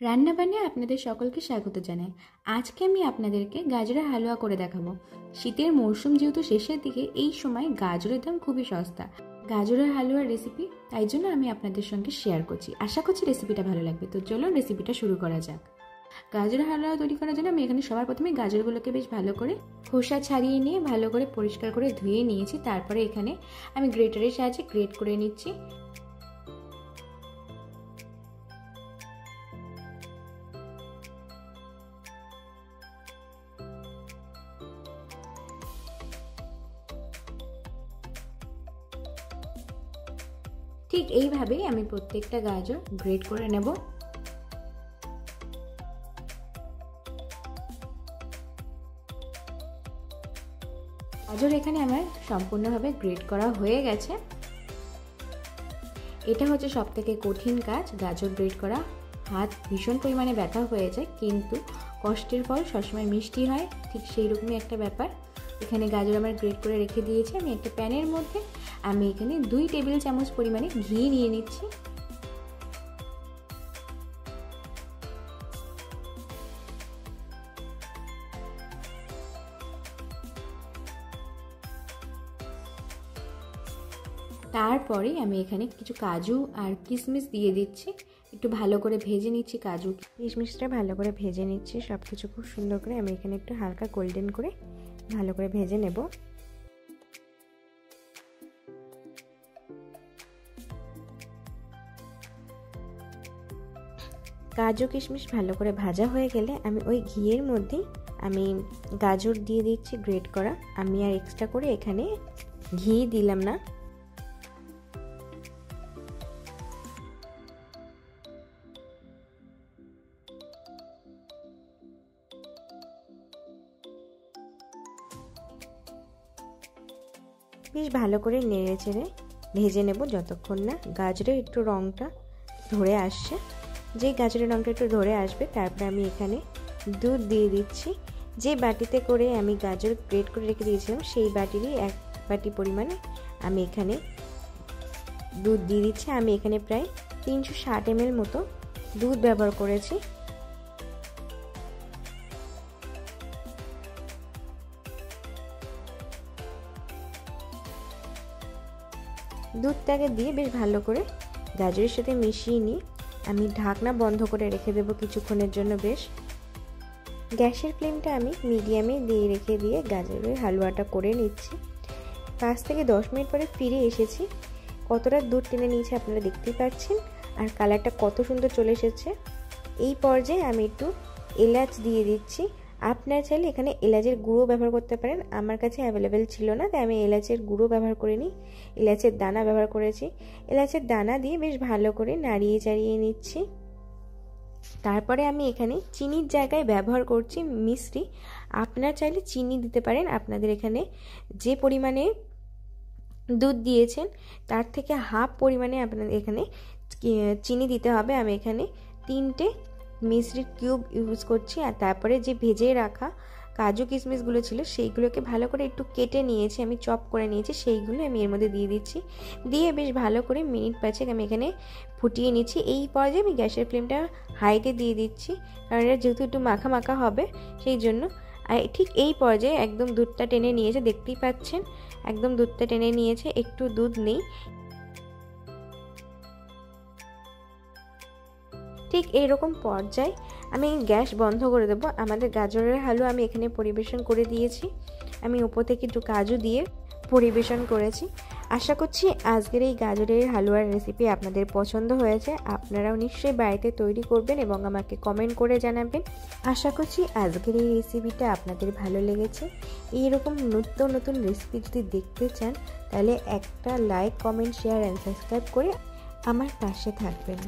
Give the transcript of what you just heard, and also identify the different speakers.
Speaker 1: রান্নাবান্নায় আপনাদের সকলকে স্বাগত জানাই। আজকে আমি আপনাদেরকে গাজরের হালুয়া করে দেখাবো। শীতের মরশুম যেহেতু শেষের দিকে, এই সময় গাজরের দাম খুবই সস্তা। গাজরের হালুয়ার রেসিপি তাই জন্য আমি আপনাদের সঙ্গে শেয়ার করছি। আশা করছি রেসিপিটা ভালো লাগবে। তো চলুন রেসিপিটা শুরু করা যাক। গাজরের হালুয়া তৈরি করার জন্য আমি এখানে সবার প্রথমে গাজরগুলোকে বেশ ভালো করে খোসা ছাড়িয়ে নিয়ে ভালো করে পরিষ্কার করে ধুয়ে নিয়েছি। তারপরে এখানে আমি গ্রেটারের সাহায্যে গ্রেট করে নিচ্ছি। ঠিক এইভাবেই আমি প্রত্যেকটা গাজর গ্রেট করে নেব। গাজর এখানে আমার সম্পূর্ণভাবে গ্রেট করা হয়ে গেছে। এটা হচ্ছে সবথেকে কঠিন কাজ, গাজর গ্রেট করা। হাত ভীষণ পরিমাণে ব্যথা হয়ে যায়, কিন্তু কষ্টের ফল সবসময় মিষ্টি হয়, ঠিক সেই রকমই একটা ব্যাপার। এখানে গাজর আমার গ্রেট করে রেখে দিয়েছি। আমি একটা প্যানের মধ্যে আমি এখানে 2 টেবিল চামচ পরিমাণে ঘি নিয়ে নিচ্ছি। তারপরে আমি এখানে কিছু কাজু আর কিশমিশ দিয়ে দিচ্ছি। একটু ভালো করে ভেজে নিচ্ছি, কাজু কিশমিশটা ভালো করে ভেজে নিচ্ছি। সব কিছু খুব সুন্দর করে আমি এখানে একটু হালকা গোল্ডেন করে ভালো করে ভেজে নেব। কাজু কিশমিশ ভালো করে ভাজা হয়ে গেলে আমি ওই ঘিয়ের মধ্যেই আমি গাজর দিয়ে দিচ্ছি গ্রেট করা। আমি আর এক্সট্রা করে এখানে ঘি দিলাম না। বেশ ভালো করে নেড়ে চেড়ে ভেজে নেব যতক্ষণ না গাজরের একটু রঙটা ধরে আসছে। যে গাজরের রঙটা একটু ধরে আসবে, তারপরে আমি এখানে দুধ দিয়ে দিচ্ছি। যে বাটিতে করে আমি গাজর গ্রেট করে রেখে দিয়েছিলাম, সেই বাটিরই 1 বাটি পরিমাণে আমি এখানে দুধ দিয়ে দিচ্ছি। আমি এখানে প্রায় 360 ml মতো দুধ ব্যবহার করেছি। দুধটাকে দিয়ে বেশ ভালো করে গাজরের সাথে মিশিয়ে নিয়ে আমি ঢাকনা বন্ধ করে রেখে দেবো কিছুক্ষণের জন্য। বেশ গ্যাসের ফ্লেমটা আমি মিডিয়ামে দিয়ে রেখে দিয়ে গাজরের হালুয়াটা করে নিচ্ছি। 5 থেকে 10 মিনিট পরে ফিরে এসেছি। কতটা দুধ টেনে নিয়েছে আপনারা দেখতেই পাচ্ছেন, আর কালারটা কত সুন্দর চলে এসেছে। এই পর্যায়ে আমি একটু এলাচ দিয়ে দিচ্ছি। আপনারা চাইলে এখানে এলাচের গুঁড়ো ব্যবহার করতে পারেন। আমার কাছে অ্যাভেলেবেল ছিল না, তাই আমি এলাচের গুঁড়ো ব্যবহার করিনি, এলাচের দানা ব্যবহার করেছি। এলাচের দানা দিয়ে বেশ ভালো করে নাড়িয়ে চাড়িয়ে নিচ্ছি। তারপরে আমি এখানে চিনির জায়গায় ব্যবহার করছি মিশ্রি। আপনারা চাইলে চিনি দিতে পারেন। আপনাদের এখানে যে পরিমাণে দুধ দিয়েছেন তার থেকে হাফ পরিমাণে আপনাদের এখানে চিনি দিতে হবে। আমি এখানে 3টে মিশ্রির কিউব ইউজ করছি। আর তারপরে যে ভেজে রাখা কাজু কিশমিশগুলো ছিল সেইগুলোকে ভালো করে একটু কেটে নিয়েছি, আমি চপ করে নিয়েছি, সেইগুলো আমি এর মধ্যে দিয়ে দিচ্ছি। দিয়ে বেশ ভালো করে মিনিট 5 আমি এখানে ফুটিয়ে নিচ্ছি। এই পর্যায়ে আমি গ্যাসের ফ্লেমটা হাইতে দিয়ে দিচ্ছি, কারণ এটা যেহেতু একটু মাখা মাখা হবে সেই জন্য। আর ঠিক এই পর্যায়ে একদম দুধটা টেনে নিয়েছে, দেখতেই পাচ্ছেন একদম দুধটা টেনে নিয়েছে, একটু দুধ নেই। ঠিক এইরকম পর্যায়ে আমি গ্যাস বন্ধ করে দেবো। আমাদের গাজরের হালুয়া আমি এখানে পরিবেশন করে দিয়েছি। আমি উপর থেকে একটু কাজু দিয়ে পরিবেশন করেছি। আশা করছি আজকের এই গাজরের হালুয়ার রেসিপি আপনাদের পছন্দ হয়েছে। আপনারাও নিশ্চয়ই বাড়িতে তৈরি করবেন এবং আমাকে কমেন্ট করে জানাবেন। আশা করছি আজকের এই রেসিপিটা আপনাদের ভালো লেগেছে। এইরকম নতুন নতুন রেসিপি যদি দেখতে চান, তাহলে একটা like, comment, share and subscribe করে আমার পাশে থাকবেন।